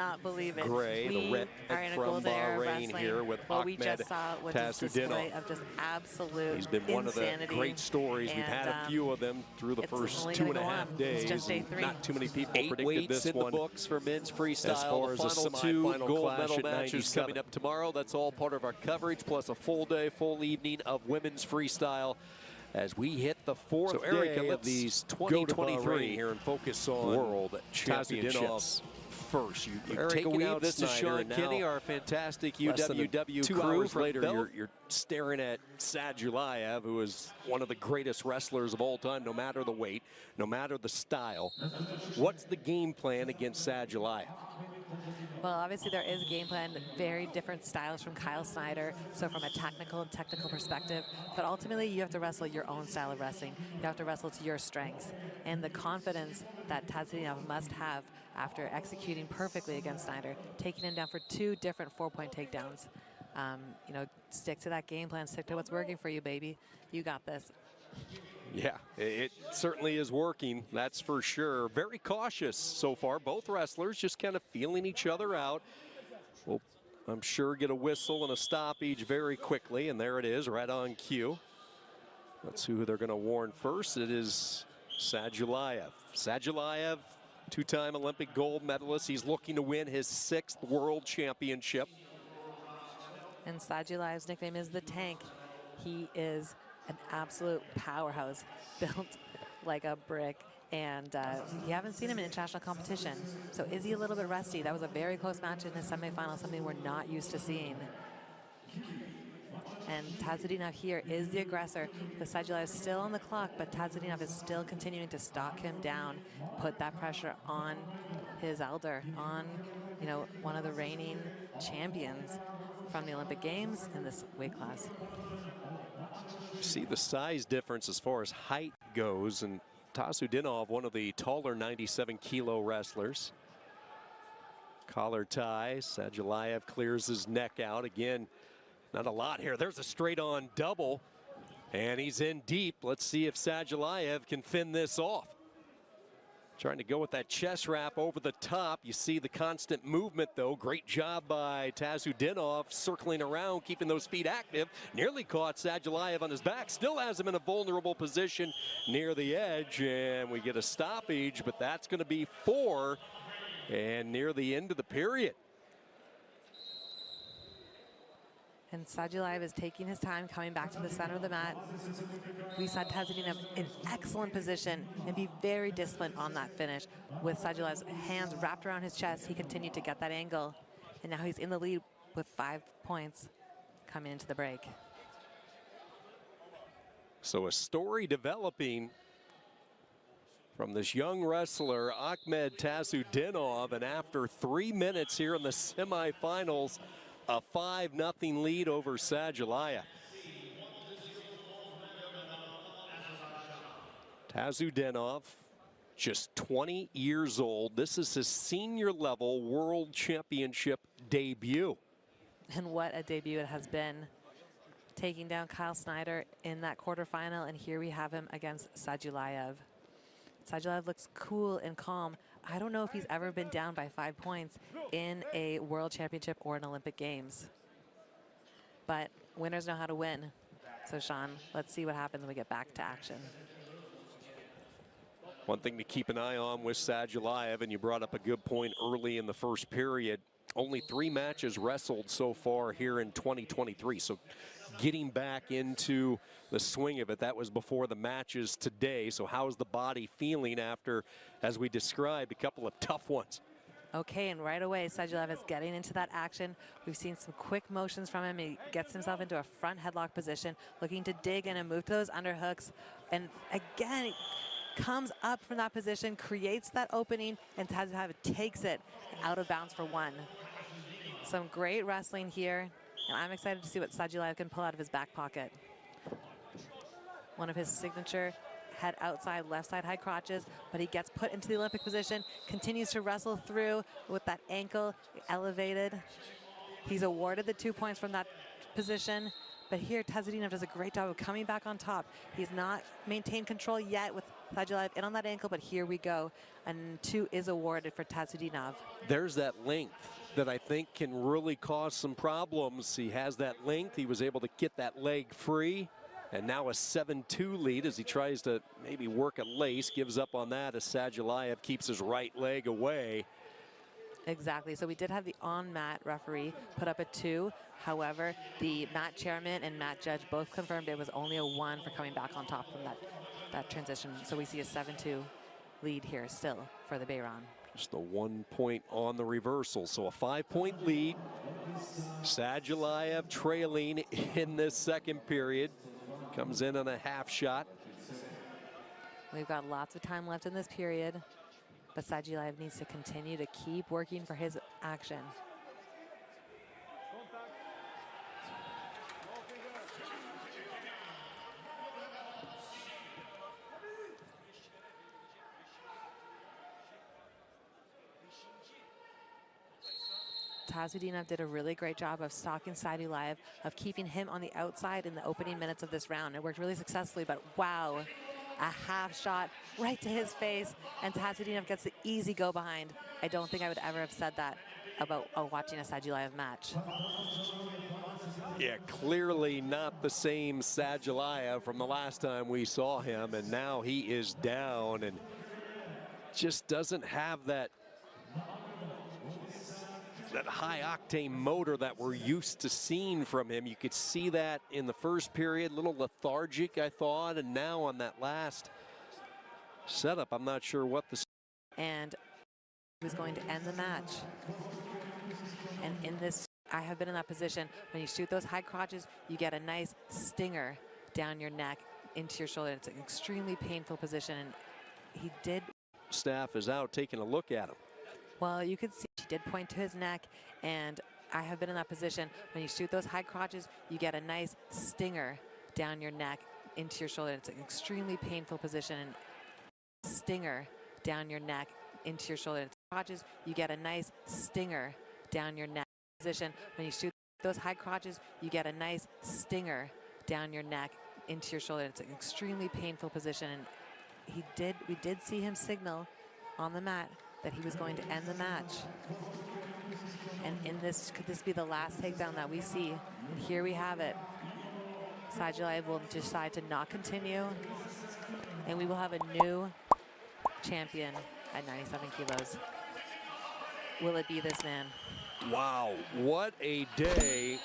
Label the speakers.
Speaker 1: cannot believe it.
Speaker 2: Gray,
Speaker 1: we
Speaker 2: the red
Speaker 1: are in a
Speaker 2: from
Speaker 1: golden era of
Speaker 2: Bahrain
Speaker 1: wrestling.
Speaker 2: here with
Speaker 1: What we
Speaker 2: Ahmed
Speaker 1: just saw was a display of just absolute
Speaker 2: He's been one
Speaker 1: insanity.
Speaker 2: of the great stories. We've had a few of them through the first 2.5 days.
Speaker 1: It's just day 3.
Speaker 2: Not too many people
Speaker 3: 8
Speaker 2: predicted this
Speaker 3: in
Speaker 2: one.
Speaker 3: the books for men's freestyle.
Speaker 2: As far as
Speaker 3: the final
Speaker 2: a
Speaker 3: 2
Speaker 2: semifinal
Speaker 3: gold
Speaker 2: clash
Speaker 3: medal
Speaker 2: at
Speaker 3: matches
Speaker 2: 97.
Speaker 3: coming up tomorrow. That's all part of our coverage, plus a full day, full evening of women's freestyle as we hit the 4th day of these 2023
Speaker 2: here and focus on
Speaker 3: World Championships.
Speaker 2: First, you're
Speaker 3: Erica
Speaker 2: taking
Speaker 3: Weed,
Speaker 2: out
Speaker 3: this is
Speaker 2: Snyder,
Speaker 3: Sean Kenny, our fantastic
Speaker 2: less than
Speaker 3: UWW
Speaker 2: 2
Speaker 3: crew.
Speaker 2: hours later, you're staring at Sadzulayev, who is one of the greatest wrestlers of all time, no matter the weight, no matter the style. What's the game plan against Sadzulayev?
Speaker 1: Well, obviously there is a game plan, very different styles from Kyle Snyder, so from a technical perspective, but ultimately you have to wrestle your own style of wrestling. You have to wrestle to your strengths, and the confidence that Tazudinov must have after executing perfectly against Snyder, taking him down for 2 different 4-point takedowns. You know, stick to that game plan, stick to what's working for you, baby. You got this.
Speaker 2: Yeah, it certainly is working, that's for sure. Very cautious so far, both wrestlers just kind of feeling each other out. We'll, I'm sure, get a whistle and a stoppage very quickly, and there it is, right on cue. Let's see who they're going to warn first. It is Sadzulayev. Sadzulayev, 2-time Olympic gold medalist. He's looking to win his 6th world championship.
Speaker 1: And Sadulayev's nickname is the Tank. He is an absolute powerhouse, built like a brick, and you haven't seen him in international competition. So is he a little bit rusty? That was a very close match in his semifinal, something we're not used to seeing. And Tazudinov here is the aggressor. The Sadulayev is still on the clock, but Tazudinov is still continuing to stalk him down, put that pressure on his elder, on, you know, one of the reigning champions from the Olympic Games in this weight class.
Speaker 2: See the size difference as far as height goes, and Tazudinov, one of the taller 97-kilo wrestlers. Collar tie, Sadzulayev clears his neck out. Again, not a lot here. There's a straight-on double, and he's in deep. Let's see if Sadzulayev can fend this off. Trying to go with that chest wrap over the top. You see the constant movement, though. Great job by Tazudinov circling around, keeping those feet active. Nearly caught Sadzulayev on his back. Still has him in a vulnerable position near the edge, and we get a stoppage, but that's going to be 4 and near the end of the period.
Speaker 1: And Sadzulayev is taking his time, coming back to the center of the mat. We saw Tazudinov in excellent position and be very disciplined on that finish. With Sadulayev's hands wrapped around his chest, he continued to get that angle. And now he's in the lead with 5 points coming into the break.
Speaker 2: So a story developing from this young wrestler, Ahmed Tazudinov, and after 3 minutes here in the semifinals, a 5-0 lead over Sadzulayev. Tazudinov, just 20 years old. This is his senior level world championship debut.
Speaker 1: And what a debut it has been. Taking down Kyle Snyder in that quarterfinal, and here we have him against Sadzulayev. Sadzulayev looks cool and calm. I don't know if he's ever been down by 5 points in a world championship or an Olympic Games. But winners know how to win. So Sean, let's see what happens when we get back to action.
Speaker 2: One thing to keep an eye on with Sadzulayev, and you brought up a good point early in the first period, only 3 matches wrestled so far here in 2023. So getting back into the swing of it, that was before the matches today. So how's the body feeling after, as we described, a couple of tough ones?
Speaker 1: Okay, and right away, Sadzulayev is getting into that action. We've seen some quick motions from him. He gets himself into a front headlock position, looking to dig in and move to those underhooks. And again, he comes up from that position, creates that opening, and Sadzulayev takes it out of bounds for 1. Some great wrestling here, and I'm excited to see what Sadzulayev can pull out of his back pocket. One of his signature head outside, left side high crotches, but he gets put into the Olympic position, continues to wrestle through with that ankle elevated. He's awarded the 2 points from that position, but here Tazudinov does a great job of coming back on top. He's not maintained control yet with Sadzhulaev in on that ankle, but here we go. And 2 is awarded for Tazudinov.
Speaker 2: There's that length that I think can really cause some problems. He has that length. He was able to get that leg free. And now a 7-2 lead as he tries to maybe work a lace. Gives up on that as Sadzhulaev keeps his right leg away.
Speaker 1: Exactly. So we did have the on-mat referee put up a 2. However, the mat chairman and mat judge both confirmed it was only a 1 for coming back on top from that transition. So we see a 7-2 lead here still for the Bayron.
Speaker 2: Just the 1 point on the reversal. So a 5-point lead. Sadzhulaev trailing in this second period. Comes in on a half shot.
Speaker 1: We've got lots of time left in this period, but Sadzhulaev needs to continue to keep working for his action. Tazudinov did a really great job of stalking Sadzhulaev, of keeping him on the outside in the opening minutes of this round. It worked really successfully, but wow, a half shot right to his face, and Tazudinov gets the easy go behind. I don't think I would ever have said that about watching a Sadzhulaev match.
Speaker 2: Yeah, clearly not the same Sadzhulaev from the last time we saw him, and now he is down and just doesn't have that high-octane motor that we're used to seeing from him. You could see that in the first period, a little lethargic, I thought, and now on that last setup, I'm not sure what the...
Speaker 1: And he was going to end the match. And in this, I have been in that position. When you shoot those high crotches, you get a nice stinger down your neck into your shoulder. It's an extremely painful position, and he did...
Speaker 2: Staff is out taking a look at him.
Speaker 1: Well, you could see she did point to his neck, and I have been in that position. When you shoot those high crotches, you get a nice stinger down your neck into your shoulder. It's an extremely painful position, and stinger down your neck into your shoulder. It's crotches, you get a nice stinger down your neck position. When you shoot those high crotches, you get a nice stinger down your neck into your shoulder. It's an extremely painful position, and we did see him signal on the mat that he was going to end the match. And in this, could this be the last takedown that we see? And here we have it. Sadzhulaev will decide to not continue, and we will have a new champion at 97 kilos. Will it be this man?
Speaker 2: Wow, what a day